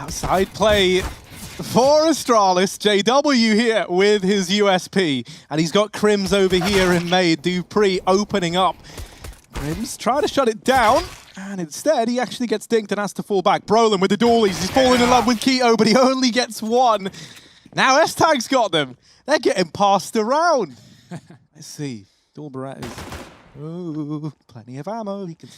Outside play for Astralis. JW here with his USP. And he's got Crims over here in Made. Dupree opening up. Crims trying to shut it down. And instead, he actually gets dinked and has to fall back. Brolin with the dualies. He's falling in love with Keto, but he only gets one. Now S-Tag's got them. They're getting passed around. Let's see. Dual Berettas. Ooh, plenty of ammo. He can...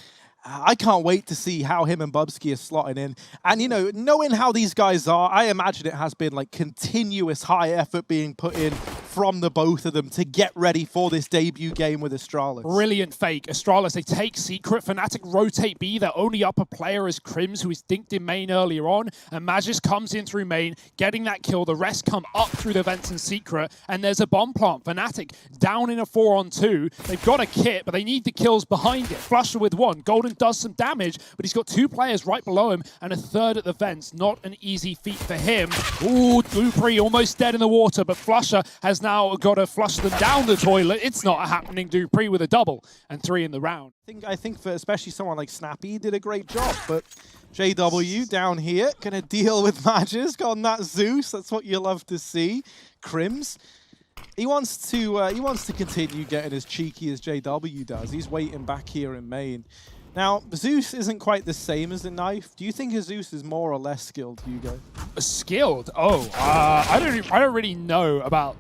I can't wait to see how him and Bubsky are slotting in. And, you know, knowing how these guys are, I imagine it has been, like, continuous high effort being put in from the both of them to get ready for this debut game with Astralis. Brilliant fake. Astralis, they take Secret. Fnatic rotate B. Their only upper player is Crims, who is dinked in main earlier on. And Magis comes in through main, getting that kill. The rest come up through the vents in Secret. And there's a bomb plant. Fnatic down in a 4-on-2. They've got a kit, but they need the kills behind it. Flusher with one. Golden does some damage, but he's got two players right below him and a third at the vents. Not an easy feat for him. Ooh, Dupree almost dead in the water, but Flusher has now got to flush them down the toilet. It's not happening. Dupree with a double and 3 in the round. I think for especially someone like Snappy did a great job, but JW down here gonna deal with Magis on that Zeus. That's what you love to see. Crims. He wants to continue getting as cheeky as JW does. He's waiting back here in main. Now, Zeus isn't quite the same as the knife. Do you think Zeus is more or less skilled, Hugo? Skilled? Oh, I don't really know about...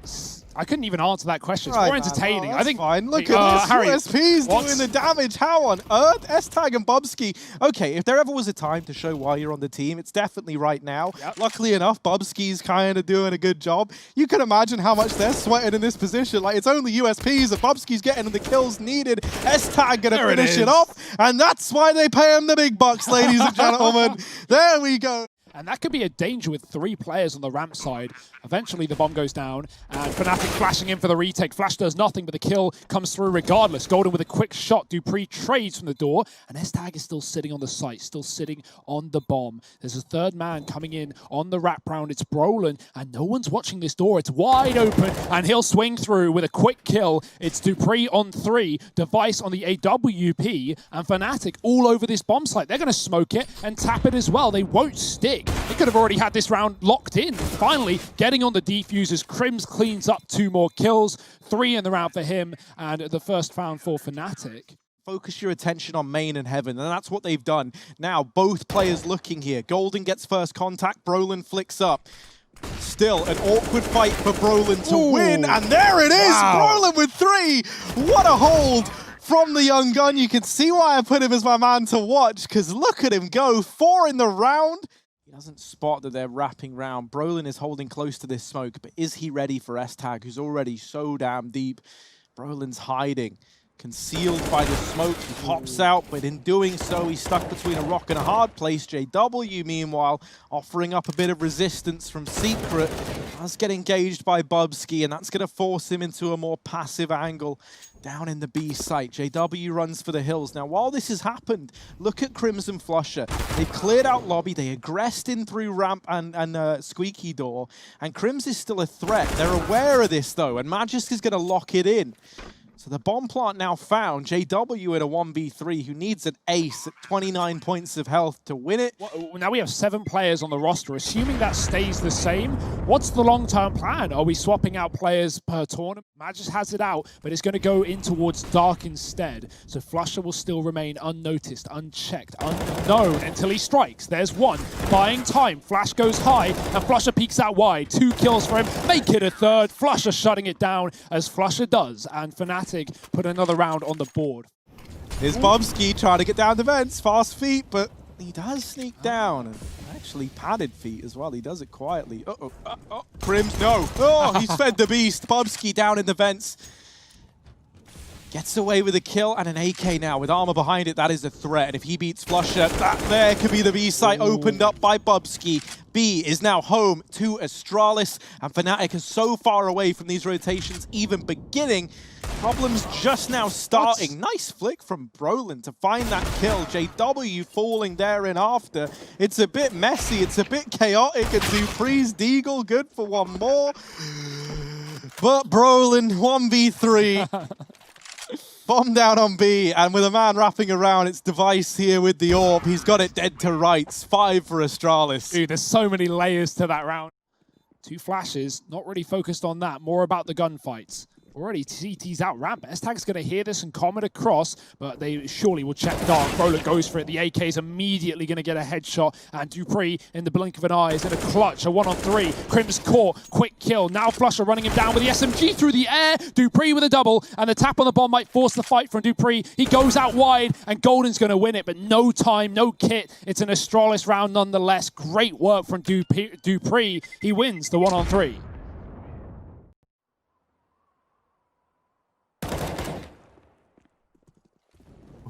I couldn't even answer that question. It's more entertaining. Oh, I think. Fine. Look at this. Harry, USP's doing the damage. How on earth? S-Tag and Bubsky. Okay, if there ever was a time to show why you're on the team, it's definitely right now. Yep. Luckily enough, Bubsky's kind of doing a good job. You can imagine how much they're sweating in this position. Like, it's only USPs and Bubsky's getting the kills needed. S-Tag gonna finish it off. And that's why they pay him the big bucks, ladies and gentlemen. There we go. And that could be a danger with 3 players on the ramp side. Eventually, the bomb goes down, and Fnatic flashing in for the retake. Flash does nothing, but the kill comes through regardless. Golden with a quick shot. Dupree trades from the door, and S-Tag is still sitting on the site, still sitting on the bomb. There's a third man coming in on the wraparound. It's Brolin, and no one's watching this door. It's wide open, and he'll swing through with a quick kill. It's Dupree on 3, Device on the AWP, and Fnatic all over this bomb site. They're going to smoke it and tap it as well. They won't stick. They could have already had this round locked in. Finally, getting on the defusers, Crims cleans up 2 more kills, 3 in the round for him, and the first found for Fnatic. Focus your attention on main and heaven, and that's what they've done. Now, both players looking here. Golden gets first contact, Brolin flicks up. Still, an awkward fight for Brolin to win, and there it is! Wow. Brolin with 3! What a hold from the young gun. You can see why I put him as my man to watch, because look at him go. 4 in the round. He doesn't spot that they're wrapping round. Brolin is holding close to this smoke, but is he ready for S-Tag, who's already so damn deep? Brolin's hiding, concealed by the smoke. He pops out, but in doing so, he's stuck between a rock and a hard place. JW, meanwhile, offering up a bit of resistance from Secret. Does get engaged by Bubsky, and that's going to force him into a more passive angle down in the B site. JW runs for the hills. Now, while this has happened, look at Crimson Flusher. They've cleared out lobby. They aggressed in through ramp and squeaky door. And Crims is still a threat. They're aware of this, though, and Magisk is going to lock it in. So the bomb plant now found. JW in a 1v3 who needs an ace at 29 points of health to win it. Well, now we have 7 players on the roster. Assuming that stays the same, what's the long-term plan? Are we swapping out players per tournament? Magis has it out, but it's going to go in towards Dark instead. So Flusher will still remain unnoticed, unchecked, unknown until he strikes. There's one. Buying time. Flash goes high, and Flusher peeks out wide. 2 kills for him. Make it a third. Flusher shutting it down as Flusher does. And Fnatic put another round on the board. Here's Bubsky trying to get down the vents. Fast feet, but he does sneak down. And actually padded feet as well. He does it quietly. Crims, no. Oh, he's fed the beast. Bubsky down in the vents. Gets away with a kill and an AK now. With armor behind it, that is a threat. And if he beats Flusher, that there could be the B site opened up by Bubsky. B is now home to Astralis. And Fnatic is so far away from these rotations even beginning. Problems just now starting. Nice flick from Brolin to find that kill. JW falling there in after. It's a bit messy. It's a bit chaotic. And Dupree's Deagle good for one more. But Brolin, 1v3. Bomb down on B, and with a man wrapping around, it's Device here with the AWP. He's got it dead to rights. 5 for Astralis. Dude, there's so many layers to that round. 2 flashes, not really focused on that, more about the gunfights. Already CT's out ramp. S-Tag's going to hear this and comment across, but they surely will check dark. Brolin goes for it. The AK is immediately going to get a headshot, and dupreeh, in the blink of an eye, is in a clutch. A 1-on-3. Crim's caught. Quick kill. Now Flusher running him down with the SMG through the air. dupreeh with a double, and the tap on the bomb might force the fight from dupreeh. He goes out wide, and Golden's going to win it, but no time, no kit. It's an Astralis round nonetheless. Great work from dupreeh. He wins the 1-on-3.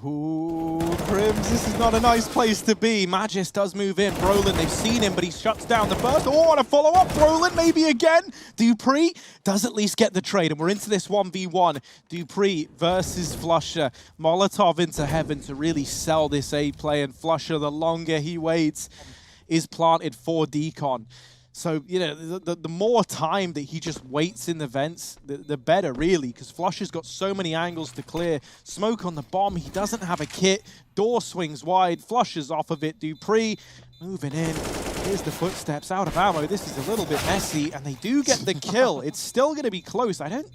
Ooh, Crims, this is not a nice place to be. Magisk does move in. Brolin, they've seen him, but he shuts down the burst. Oh, and a follow-up. Brolin, maybe again. dupreeh does at least get the trade, and we're into this 1v1. dupreeh versus Flusher. Molotov into heaven to really sell this A play, and Flusher, the longer he waits, is planted for Decon. So, you know, the more time that he just waits in the vents, the better, really, because Flusher's got so many angles to clear. Smoke on the bomb, he doesn't have a kit. Door swings wide, Flusher's off of it. dupreeh moving in. Here's the footsteps, out of ammo. This is a little bit messy, and they do get the kill. It's still going to be close. I don't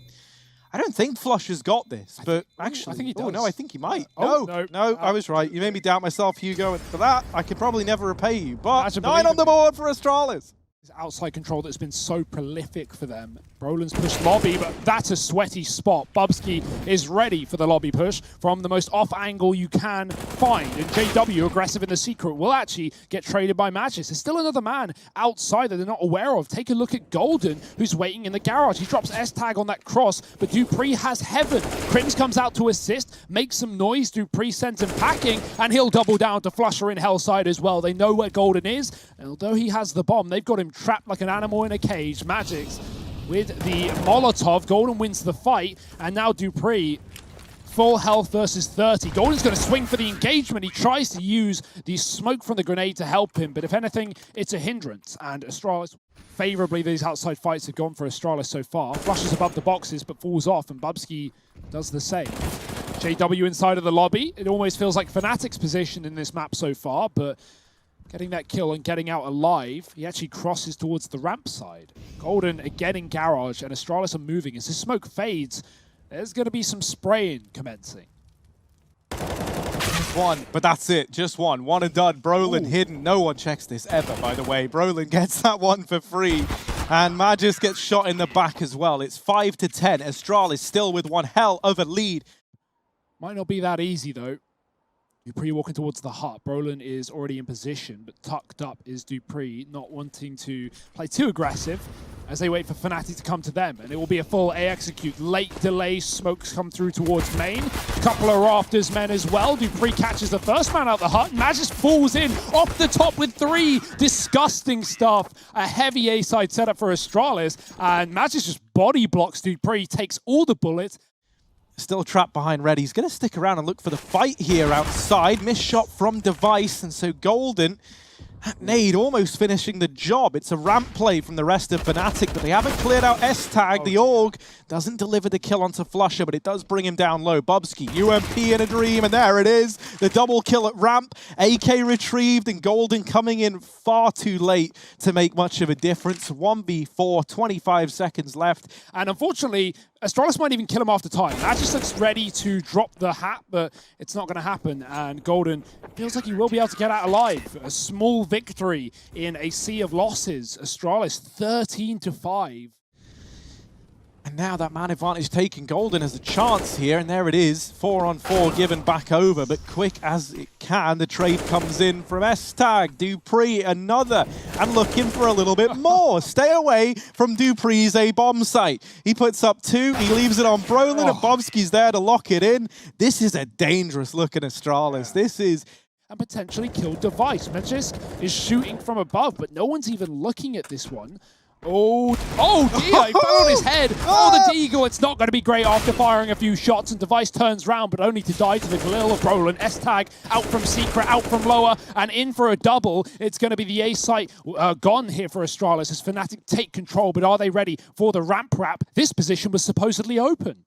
think Flusher's got this, but actually, I think he does. Oh, no, I think he might. Oh, no, I was right. You made me doubt myself, Hugo, and for that, I could probably never repay you. But 9 on the board for Astralis. Outside control that's been so prolific for them. Brolin's pushed lobby, but that's a sweaty spot. Bubsky is ready for the lobby push from the most off angle you can find. And JW, aggressive in the secret, will actually get traded by Magisk. There's still another man outside that they're not aware of. Take a look at Golden, who's waiting in the garage. He drops S-Tag on that cross, but dupreeh has heaven. Crims comes out to assist, makes some noise. dupreeh sends him packing, and he'll double down to Flusher in Hellside as well. They know where Golden is, and although he has the bomb, they've got him trapped like an animal in a cage. Magisk with the Molotov. Golden wins the fight, and now dupreeh, full health versus 30. Golden's going to swing for the engagement. He tries to use the smoke from the grenade to help him, but if anything, it's a hindrance. And Astralis, favorably, these outside fights have gone for Astralis so far. Flushes above the boxes, but falls off, and Bubsky does the same. JW inside of the lobby. It almost feels like Fnatic's position in this map so far, but getting that kill and getting out alive, he actually crosses towards the ramp side. Golden again in garage, and Astralis are moving. As this smoke fades, there's going to be some spraying commencing. One, but that's it. Just one. One and done. Brolin hidden. No one checks this ever, by the way. Brolin gets that one for free. And Magisk gets shot in the back as well. It's 5-10. Astralis still with one hell of a lead. Might not be that easy, though. dupreeh walking towards the hut. Brolin is already in position, but tucked up is dupreeh, not wanting to play too aggressive as they wait for Fnatic to come to them. And it will be a full A execute. Late delay, smokes come through towards main. A couple of rafters men as well. dupreeh catches the first man out the hut. Magisk falls in off the top with 3. Disgusting stuff. A heavy A side setup for Astralis. And Magisk just body blocks dupreeh, takes all the bullets. Still trapped behind red. He's going to stick around and look for the fight here outside. Missed shot from Device, and so Golden, that nade almost finishing the job. It's a ramp play from the rest of Fnatic, but they haven't cleared out S-Tag. The AUG doesn't deliver the kill onto Flusher, but it does bring him down low. Bubsky, UMP in a dream, and there it is. The double kill at ramp. AK retrieved, and Golden coming in far too late to make much of a difference. 1v4, 25 seconds left. And unfortunately, Astralis might even kill him after time. Magisk looks ready to drop the hat, but it's not going to happen. And Golden feels like he will be able to get out alive. A small victory in a sea of losses. Astralis 13-5. And now that man advantage taken. Golden has a chance here, and there it is. 4-on-4 given back over, but quick as it can, the trade comes in from S-Tag. dupreeh, another, and looking for a little bit more. Stay away from dupreeh's A bomb site. He puts up 2, he leaves it on Brolin, and Bobsky's there to lock it in. This is a dangerous looking Astralis. This is... And potentially kill Device. Magisk is shooting from above, but no one's even looking at this one. Oh dear, he fell on his head. Oh, the Deagle, it's not going to be great after firing a few shots, and Device turns round, but only to die to the Galil of Brolin. S-Tag out from secret, out from lower, and in for a double. It's going to be the A site gone here for Astralis as Fnatic take control, but are they ready for the ramp wrap? This position was supposedly open.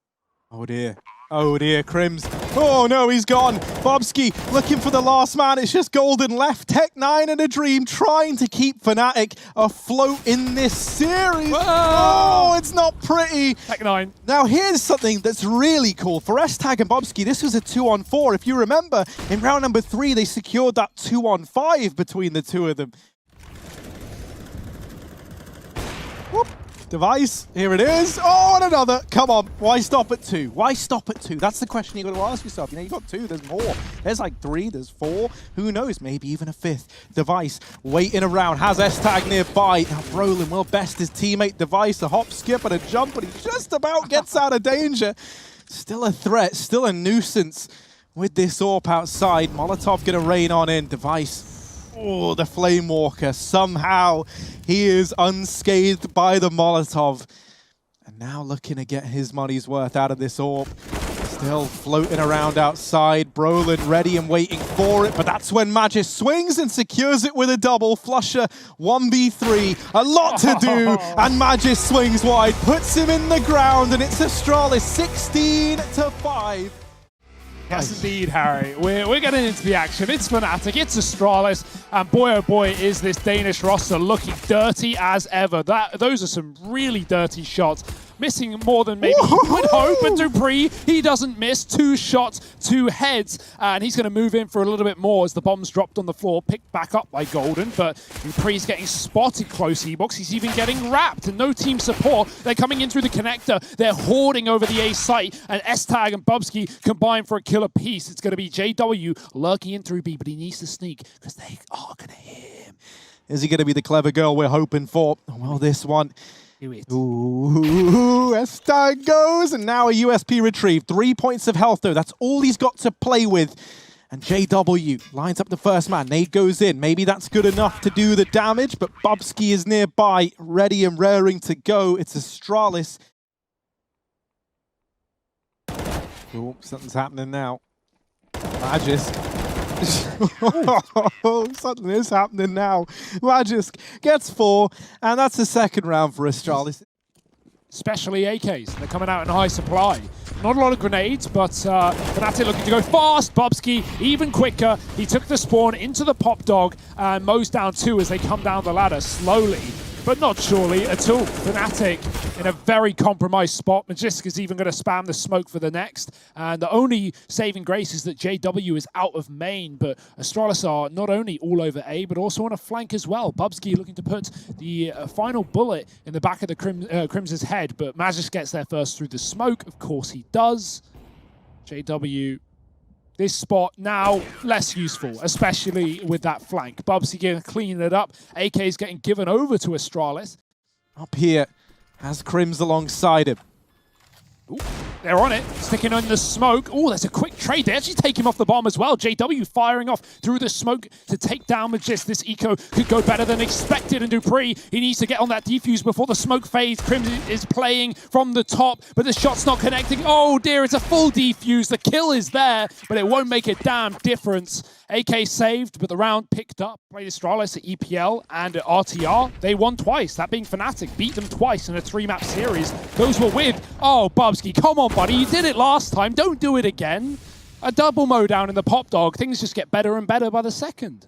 Oh dear. Oh dear, Crims. Oh no, he's gone. Bobski looking for the last man. It's just Golden left. Tech9 and a Dream trying to keep Fnatic afloat in this series. Whoa. Oh, it's not pretty. Tech9. Now here's something that's really cool. For Estag and Bobski, this was a 2-on-4. If you remember, in round number 3, they secured that 2-on-5 between the two of them. Whoop. Device, here it is. Oh, and another. Come on, why stop at 2? Why stop at 2? That's the question you got to ask yourself. You know, you got 2, there's more. There's like 3, there's 4. Who knows, maybe even a 5th. Device waiting around, has Estag nearby. Now Brolin will best his teammate Device, a hop, skip, and a jump, but he just about gets out of danger. Still a threat, still a nuisance with this AWP outside. Molotov gonna rain on in. Device. Oh, the Flame Walker. Somehow he is unscathed by the Molotov. And now looking to get his money's worth out of this AWP. Still floating around outside. Brolin ready and waiting for it. But that's when Magis swings and secures it with a double. Flusher 1v3. A lot to do. And Magis swings wide. Puts him in the ground. And it's Astralis 16-5. Yes, indeed, Harry. We're getting into the action. It's Fnatic, it's Astralis, and boy, oh boy, is this Danish roster looking dirty as ever. Those are some really dirty shots. Missing more than maybe he would hope, but dupreeh, he doesn't miss. 2 shots, 2 heads, and he's going to move in for a little bit more as the bombs dropped on the floor, picked back up by Golden, but dupreeh's getting spotted close, E-Box. He's even getting wrapped, and no team support. They're coming in through the connector. They're hoarding over the A site, and Estag and Bobski combine for a killer piece. It's going to be JW lurking in through B, but he needs to sneak, because they are going to hear him. Is he going to be the clever girl we're hoping for? Well, this one... Ooh, Estag goes, and now a USP retrieved. 3 points of health, though. That's all he's got to play with. And JW lines up the first man. Nade goes in. Maybe that's good enough to do the damage, but Bobski is nearby, ready and raring to go. It's Astralis. Oh, something's happening now. Magis. Something is happening now. Magisk gets 4, and that's the second round for Astralis. Especially AKs. They're coming out in high supply. Not a lot of grenades, but Fnatic looking to go fast. Bobski even quicker. He took the spawn into the pop dog and mows down 2 as they come down the ladder slowly, but not surely at all. Fnatic in a very compromised spot. Magisk is even going to spam the smoke for the next. And the only saving grace is that JW is out of main, but Astralis are not only all over A, but also on a flank as well. Bobski looking to put the final bullet in the back of the Crimson's head, but Magisk gets there first through the smoke. Of course he does. JW... this spot now less useful, especially with that flank. Bubsy going to clean it up. AK is getting given over to Astralis. Up here has Crims alongside him. Ooh, they're on it, sticking on the smoke. Oh, there's a quick trade. They actually take him off the bomb as well. JW firing off through the smoke to take down Magis. This eco could go better than expected, and dupreeh, he needs to get on that defuse before the smoke fades. Crimson is playing from the top, but the shot's not connecting. Oh dear, it's a full defuse. The kill is there, but it won't make a damn difference. AK saved, but the round picked up. Played Astralis at EPL and at RTR. They won twice, that being Fnatic. Beat them twice in a 3-map series. Those were with, oh, Bobski, come on, buddy. You did it last time. Don't do it again. A double mow down in the pop dog. Things just get better and better by the second.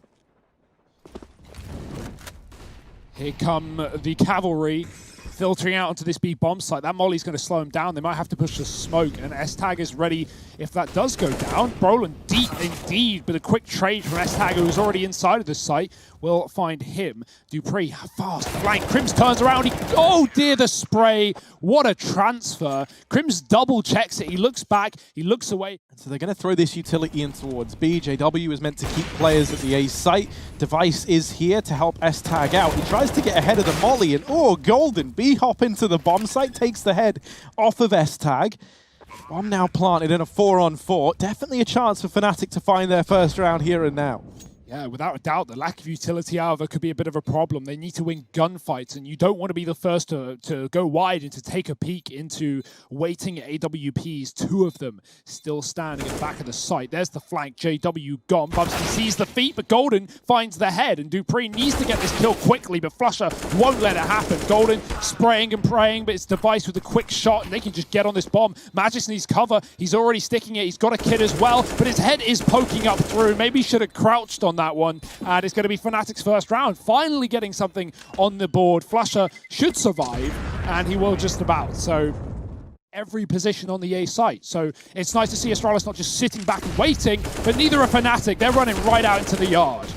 Here come the cavalry filtering out onto this B bomb site. That molly's going to slow him down. They might have to push the smoke, and Estag is ready if that does go down. Brolin deep indeed, but a quick trade from Estag, who is already inside of the site, will find him. dupreeh, fast flank. Crims turns around. Oh dear, the spray. What a transfer. Crims double checks it. He looks back. He looks away. So they're going to throw this utility in towards B. JW is meant to keep players at the A site. Device is here to help Estag out. He tries to get ahead of the molly, and oh, Golden. B hop into the bomb site, takes the head off of Estag. Bomb now planted in a 4-on-4. Definitely a chance for Fnatic to find their first round here and now. Yeah, without a doubt, the lack of utility, however, could be a bit of a problem. They need to win gunfights, and you don't want to be the first to go wide and to take a peek into waiting AWPs. Two of them still standing at the back of the site. There's the flank. JW gone. Bubsky sees the feet, but Golden finds the head, and dupreeh needs to get this kill quickly, but Flusher won't let it happen. Golden spraying and praying, but it's Device with a quick shot, and they can just get on this bomb. Magisk needs cover. He's already sticking it. He's got a kid as well, but his head is poking up through. Maybe he should have crouched on that one, and it's going to be Fnatic's first round. Finally getting something on the board. Flusher should survive, and he will just about. So every position on the A site. So it's nice to see Astralis not just sitting back and waiting, but neither are Fnatic. They're running right out into the yard.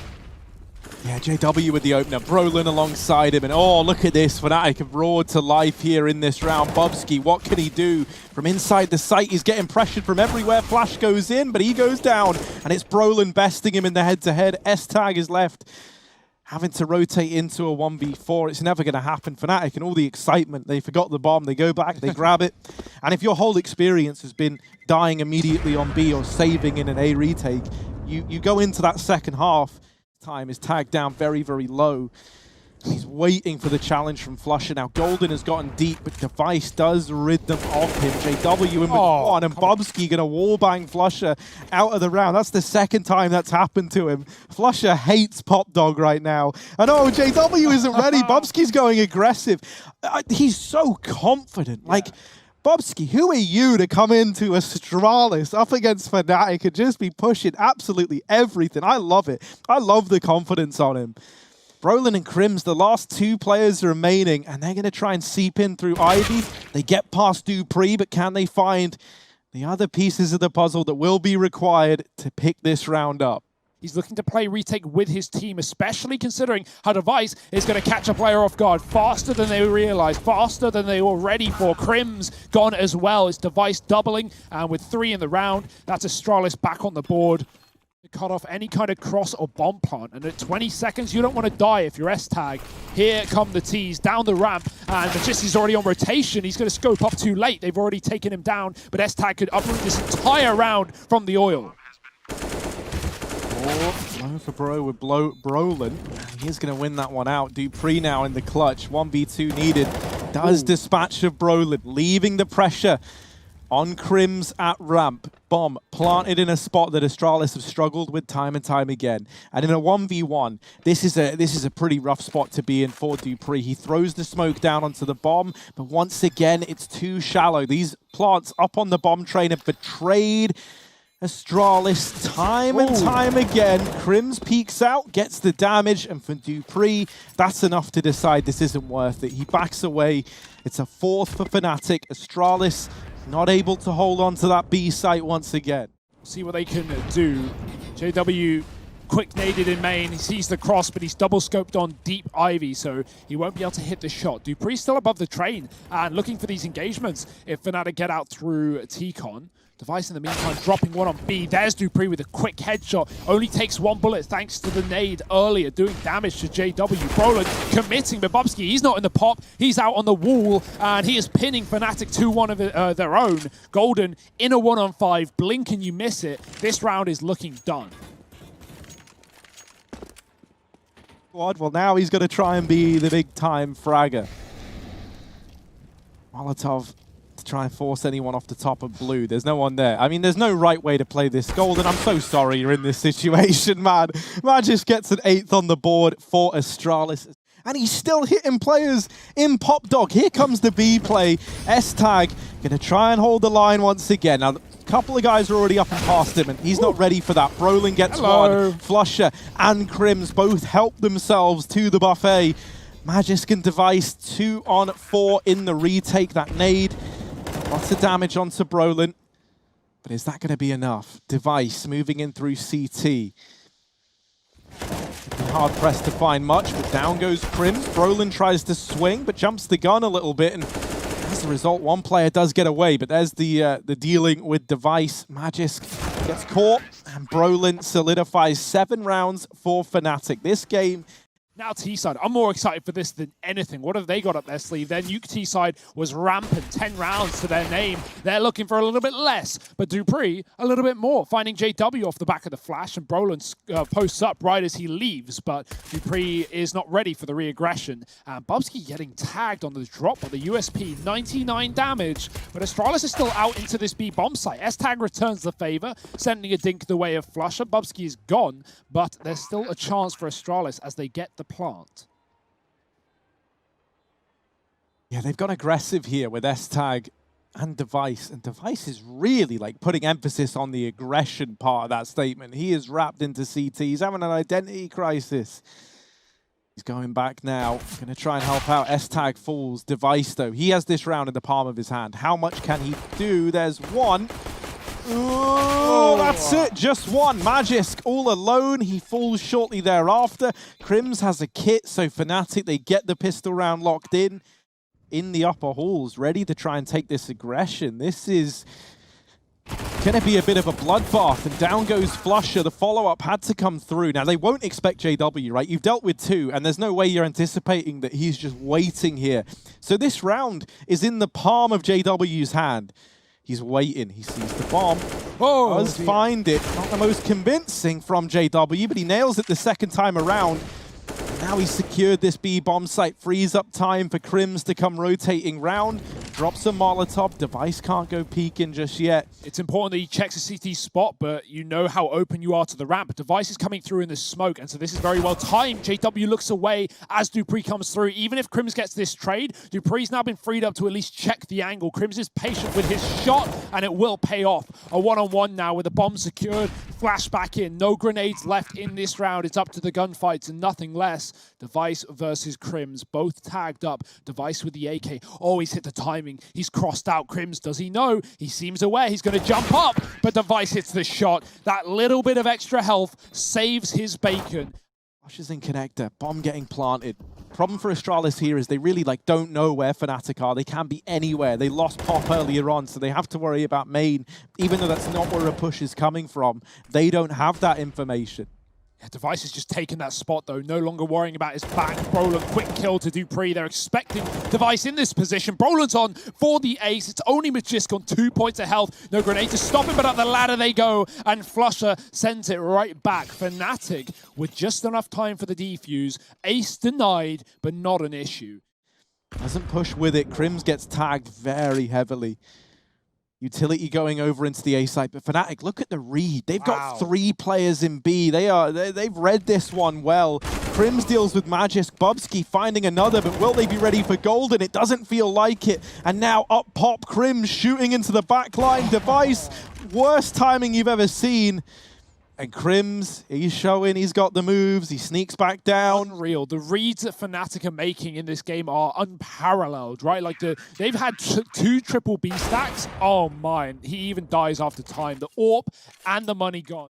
Yeah, JW with the opener, Brolin alongside him, and oh, look at this, Fnatic have roared to life here in this round. Bubsky, what can he do? From inside the site, he's getting pressured from everywhere. Flash goes in, but he goes down, and it's Brolin besting him in the head-to-head. S-Tag is left, having to rotate into a 1v4. It's never going to happen. Fnatic and all the excitement, they forgot the bomb, they go back, they grab it. And if your whole experience has been dying immediately on B or saving in an A retake, you go into that second half, time is tagged down very, very low. He's waiting for the challenge from Flusher. Now, Golden has gotten deep, but Device does rid them of him. JW in with one, and Bubsky going to wallbang Flusher out of the round. That's the second time that's happened to him. Flusher hates Pop Dog right now. And oh, JW isn't ready. Bubsky's going aggressive. He's so confident. Yeah. Like, Bubsky, who are you to come into Astralis up against Fnatic and just be pushing absolutely everything? I love it. I love the confidence on him. Brolin and Crims, the last two players remaining, and they're going to try and seep in through Ivy. They get past dupreeh, but can they find the other pieces of the puzzle that will be required to pick this round up? He's looking to play retake with his team, especially considering how Device is going to catch a player off guard faster than they realized, faster than they were ready for. Crims gone as well. It's Device doubling, and with 3 in the round, that's Astralis back on the board to cut off any kind of cross or bomb plant. And at 20 seconds, you don't want to die if you're S-Tag. Here come the T's down the ramp, and Magisk's already on rotation. He's going to scope up too late. They've already taken him down, but S-Tag could uproot this entire round from the oil. Low for Brolin. He's going to win that one out. dupreeh now in the clutch. 1v2 needed. Does dispatch of Brolin, leaving the pressure on Crims at ramp. Bomb planted in a spot that Astralis have struggled with time and time again. And in a 1v1, this is a pretty rough spot to be in for dupreeh. He throws the smoke down onto the bomb, but once again, it's too shallow. These plants up on the bomb train have betrayed Astralis time and time again. Crims peeks out, gets the damage, and for dupreeh, that's enough to decide this isn't worth it. He backs away. It's a 4th for Fnatic. Astralis not able to hold on to that B site once again. See what they can do. JW quick naded in main. He sees the cross, but he's double scoped on deep Ivy, so he won't be able to hit the shot. dupreeh still above the train and looking for these engagements if Fnatic get out through T-Con. Device in the meantime dropping one on B. There's dupreeh with a quick headshot. Only takes 1 bullet thanks to the nade earlier, doing damage to JW. Brolin committing, but Bubsky, he's not in the pop. He's out on the wall, and he is pinning Fnatic 2-1 of their own. Golden in a 1-on-5. Blink and you miss it. This round is looking done. Well, now he's going to try and be the big-time fragger. Molotov to try and force anyone off the top of blue. There's no one there. I mean, there's no right way to play this. Golden, I'm so sorry you're in this situation, man. Magisk gets an 8th on the board for Astralis. And he's still hitting players in Pop Dog. Here comes the B play. S-Tag going to try and hold the line once again. Now, a couple of guys are already up and past him, and he's not ready for that. Brolin gets one. Flusher and Crims both help themselves to the buffet. Magisk and Device 2-on-4 in the retake. That nade. Lots of damage onto Brolin. But is that going to be enough? Device moving in through CT. Hard pressed to find much, but down goes Crims. Brolin tries to swing, but jumps the gun a little bit, and as a result, one player does get away. But there's the dealing with Device. Magisk gets caught, and Brolin solidifies 7 rounds for Fnatic. This game Now T-side, I'm more excited for this than anything. What have they got up their sleeve? Their nuke T-side was rampant, 10 rounds to their name. They're looking for a little bit less, but dupreeh a little bit more, finding JW off the back of the flash, and Brolin posts up right as he leaves, but dupreeh is not ready for the re-aggression. And Bubsky getting tagged on the drop of the USP, 99 damage, but Astralis is still out into this B bomb site. S-Tag returns the favor, sending a dink the way of Flusher. Bubsky is gone, but there's still a chance for Astralis as they get the plant. Yeah, they've gone aggressive here with S-Tag and Device. And Device is really like putting emphasis on the aggression part of that statement. He is wrapped into CT. He's having an identity crisis. He's going back now. Going to try and help out. S-Tag falls. Device, though, he has this round in the palm of his hand. How much can he do? There's one. Oh, that's it. Just one. Magisk all alone. He falls shortly thereafter. Crims has a kit, so Fnatic, they get the pistol round locked in the upper halls, ready to try and take this aggression. This is going to be a bit of a bloodbath, and down goes Flusher. The follow-up had to come through. Now, they won't expect JW, right? You've dealt with two, and there's no way you're anticipating that he's just waiting here. So this round is in the palm of JW's hand. He's waiting. He sees the bomb. Oh, does find it. Not the most convincing from JW, but he nails it the second time around. Now he's secured this B bomb site. Frees up time for Crims to come rotating round. Drops a Molotov. Device can't go peeking just yet. It's important that he checks a CT spot, but you know how open you are to the ramp. Device is coming through in the smoke, and so this is very well timed. JW looks away as dupreeh comes through. Even if Crims gets this trade, dupreeh's now been freed up to at least check the angle. Crims is patient with his shot, and it will pay off. A one-on-one now with the bomb secured. Flash back in. No grenades left in this round. It's up to the gunfights and nothing less. Device versus Crims, both tagged up. Device with the AK. Oh, he's hit the timing. He's crossed out. Crims, does he know? He seems aware. He's going to jump up, but Device hits the shot. That little bit of extra health saves his bacon. Rushes in connector. Bomb getting planted. Problem for Astralis here is they really don't know where Fnatic are. They can be anywhere. They lost Pop earlier on, so they have to worry about main. Even though that's not where a push is coming from, they don't have that information. Yeah, Device has just taken that spot, though. No longer worrying about his back. Brolin, quick kill to dupreeh. They're expecting Device in this position. Brolin's on for the ace. It's only Magisk on 2 points of health. No grenade to stop him, but up the ladder they go. And Flusher sends it right back. Fnatic with just enough time for the defuse. Ace denied, but not an issue. Doesn't push with it. Crims gets tagged very heavily. Utility going over into the A site, but Fnatic, look at the read. They've got 3 players in B. They've read this one well. Crims deals with Magisk. Bubsky finding another, but will they be ready for Golden? It doesn't feel like it. And now up pop Crims shooting into the back line. Device, worst timing you've ever seen. And Crims, he's showing he's got the moves. He sneaks back down. Unreal. The reads that Fnatic are making in this game are unparalleled, right? Like they've had 2 triple B stacks. Oh my, he even dies after time. The AWP and the money gone.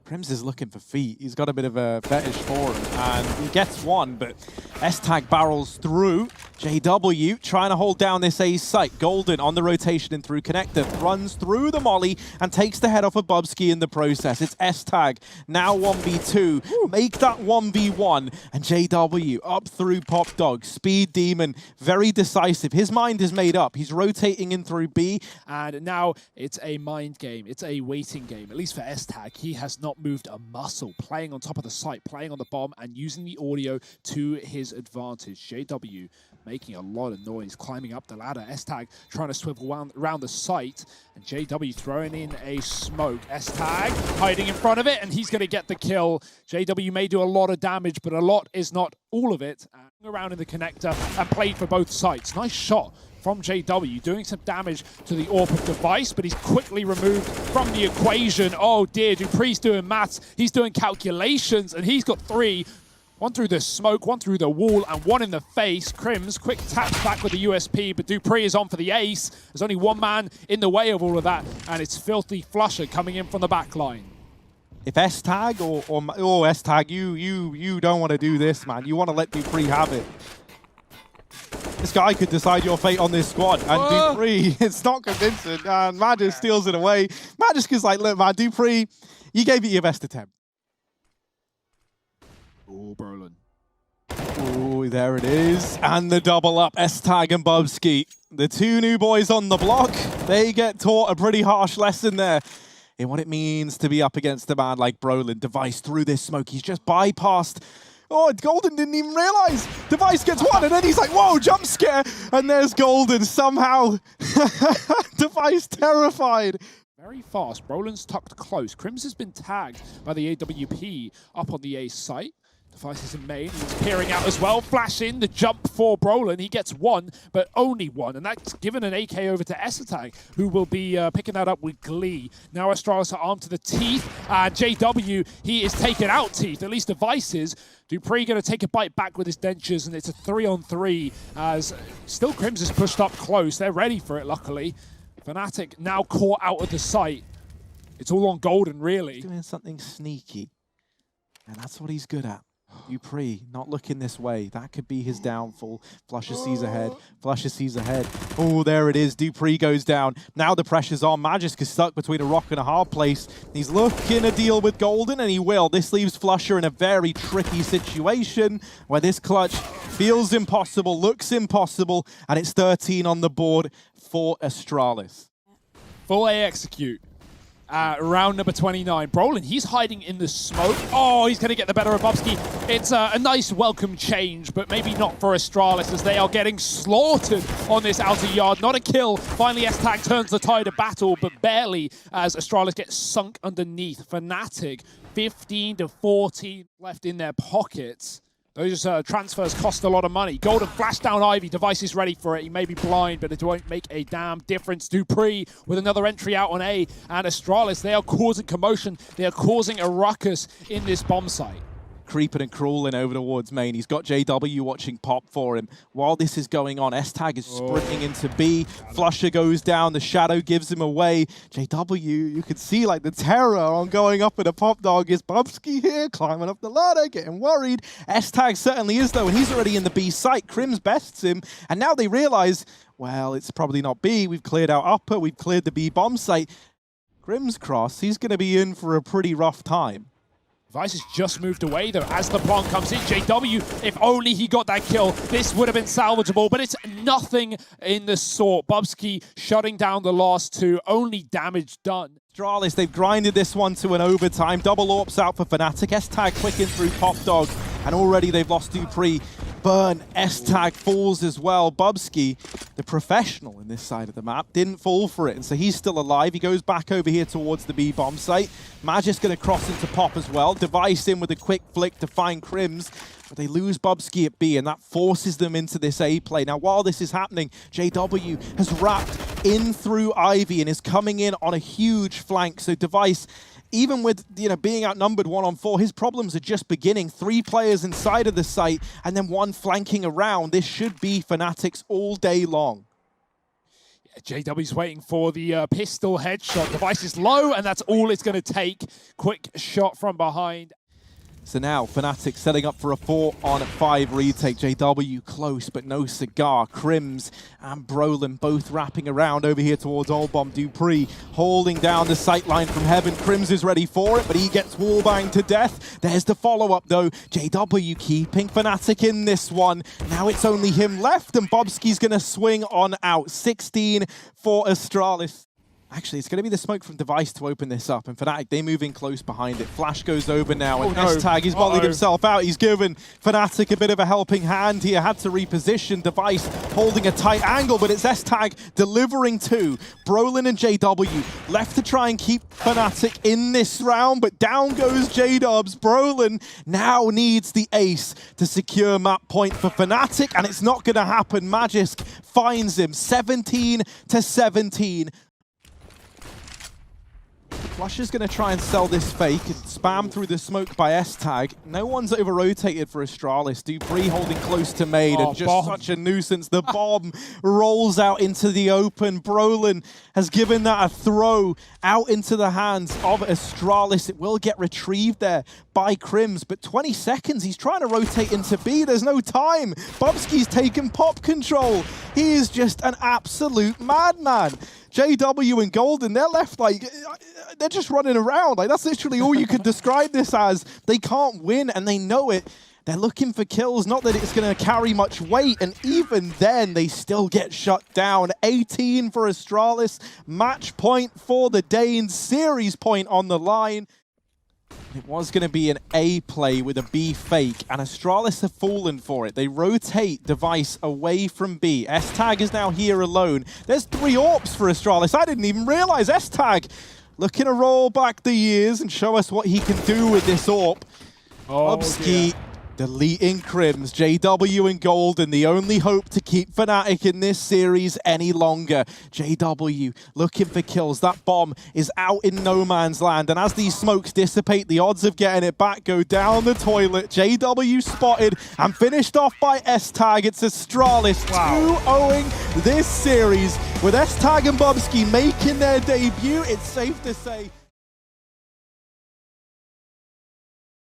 Crims is looking for feet. He's got a bit of a fetish for him, and he gets one, but S-Tag barrels through. JW trying to hold down this A site. Golden on the rotation and through connector. Runs through the molly and takes the head off of Bubsky in the process. It's S-Tag, now 1v2. Make that 1v1, and JW up through Pop Dog. Speed Demon, very decisive. His mind is made up. He's rotating in through B. And now it's a mind game. It's a waiting game, at least for S-Tag. He has not moved a muscle, playing on top of the site, playing on the bomb, and using the audio to his advantage. JW making a lot of noise, climbing up the ladder. S-Tag trying to swivel around the site, and JW throwing in a smoke. S-Tag hiding in front of it, and he's going to get the kill. JW may do a lot of damage, but a lot is not all of it. Around in the connector and played for both sites. Nice shot from JW, doing some damage to the AWP of Device, but he's quickly removed from the equation. Oh dear, dupreeh's doing maths, he's doing calculations, and he's got 3. 1 through the smoke, 1 through the wall, and 1 in the face. Crims, quick taps back with the USP, but dupreeh is on for the ace. There's only 1 man in the way of all of that, and it's Filthy Flusher coming in from the back line. If S-Tag or S-Tag, you don't want to do this, man. You want to let dupreeh have it. This guy could decide your fate on this squad, and dupreeh, it's not convincing, and Magisk steals it away. Magisk is like, look, man, dupreeh, you gave it your best attempt. Oh, Brolin. Oh, there it is. And the double up. S-Tag and Bubsky, the two new boys on the block, they get taught a pretty harsh lesson there in what it means to be up against a man like Brolin. Device through this smoke. He's just bypassed. Oh, Golden didn't even realize. Device gets one, and then he's like, whoa, jump scare. And there's Golden somehow. Device terrified. Very fast. Brolin's tucked close. Crims has been tagged by the AWP up on the A site. Device is in main. He's peering out as well. Flash in, the jump for Brolin. He gets one, but only one. And that's given an AK over to Esatag, who will be picking that up with glee. Now Astralis are armed to the teeth. And JW, he is taken out teeth, at least Device is. Dupree going to take a bite back with his dentures, and it's a 3-on-3 as still Crims is pushed up close. They're ready for it, luckily. Fnatic now caught out of the site. It's all on Golden, really. He's doing something sneaky, and that's what he's good at. Dupree not looking this way. That could be his downfall. Flusher sees ahead. Flusher sees ahead. Oh, there it is. Dupree goes down. Now the pressure's on. Magisk is stuck between a rock and a hard place. He's looking to deal with Golden, and he will. This leaves Flusher in a very tricky situation where this clutch feels impossible, looks impossible, and it's 13 on the board for Astralis. Full A execute. Round number 29. Brolin, he's hiding in the smoke. Oh, he's going to get the better of Bubsky. It's a nice welcome change, but maybe not for Astralis as they are getting slaughtered on this outer yard. Not a kill. Finally, S-Tag turns the tide of battle, but barely as Astralis gets sunk underneath. Fnatic, 15 to 14 left in their pockets. Those transfers cost a lot of money. Golden flash down Ivy. Device is ready for it. He may be blind, but it won't make a damn difference. Dupree with another entry out on A. And Astralis, they are causing commotion. They are causing a ruckus in this bomb site. Creeping and crawling over towards main. He's got JW watching pop for him. While this is going on, S-Tag is sprinting into B. Flusher goes down. The shadow gives him away. JW, you can see like the terror on going up in a pop dog. Is Bubsky here climbing up the ladder, getting worried? S-Tag certainly is though, and he's already in the B site. Crims bests him, and now they realize, well, it's probably not B. We've cleared out upper. We've cleared the B bomb site. Crims cross. He's going to be in for a pretty rough time. Device has just moved away though as the bomb comes in. JW, if only he got that kill, this would have been salvageable, but it's nothing in the sort. Bubsky shutting down the last two, only damage done. Astralis, they've grinded this one to an overtime. Double AWPs out for Fnatic. S-Tag clicking through Pop Dog, and already they've lost Dupree. Burn, S-Tag falls as well. Bubsky, the professional in this side of the map, didn't fall for it, and so he's still alive. He goes back over here towards the B bomb site. Magisk going to cross into Pop as well. Device in with a quick flick to find Crims, but they lose Bubsky at B, and that forces them into this A play. Now, while this is happening, JW has wrapped in through Ivy and is coming in on a huge flank. So Device, even with being outnumbered 1-on-4, his problems are just beginning. 3 players inside of the site and then 1 flanking around. This should be Fnatic's all day long. Yeah, JW's waiting for the pistol headshot. Device is low, and that's all it's going to take. Quick shot from behind. So now Fnatic setting up for a 4-on-5 retake. JW close, but no cigar. Crims and Brolin both wrapping around over here towards Old Bomb. Dupree holding down the sight line from heaven. Crims is ready for it, but he gets wallbanged to death. There's the follow-up though. JW keeping Fnatic in this one. Now it's only him left, and Bubsky's going to swing on out. 16 for Astralis. Actually, it's going to be the smoke from Device to open this up, and Fnatic, they move in close behind it. Flash goes over now, and S-Tag, he's volleyed himself out. He's given Fnatic a bit of a helping hand here. Had to reposition. Device holding a tight angle, but it's S-Tag delivering too. Brolin and JW left to try and keep Fnatic in this round, but down goes J-Dubs. Brolin now needs the ace to secure map point for Fnatic, and it's not going to happen. Magisk finds him, 17 to 17. Flusher's going to try and sell this fake and spam through the smoke by S-Tag. No one's over-rotated for Astralis. Dupree holding close to Maid, and just such a nuisance. The bomb rolls out into the open. Brolin has given that a throw out into the hands of Astralis. It will get retrieved there by Crims, but 20 seconds. He's trying to rotate into B. There's no time. Bubsky's taken pop control. He is just an absolute madman. JW and Golden, they're left like, they're just running around. Like, that's literally all you could describe this as. They can't win, and they know it. They're looking for kills, not that it's going to carry much weight, and even then, they still get shut down. 18 for Astralis, match point for the Danes, series point on the line. It was going to be an A play with a B fake, and Astralis have fallen for it. They rotate Device away from B. S-Tag is now here alone. There's 3 AWPs for Astralis. I didn't even realize S-Tag looking to roll back the years and show us what he can do with this AWP. Obski deleting Crims, JW and Golden, the only hope to keep Fnatic in this series any longer. JW looking for kills. That bomb is out in no man's land, and as these smokes dissipate, the odds of getting it back go down the toilet. JW spotted and finished off by S-Tag. It's Astralis 2-0ing this series. With S-Tag and Bubsky making their debut, it's safe to say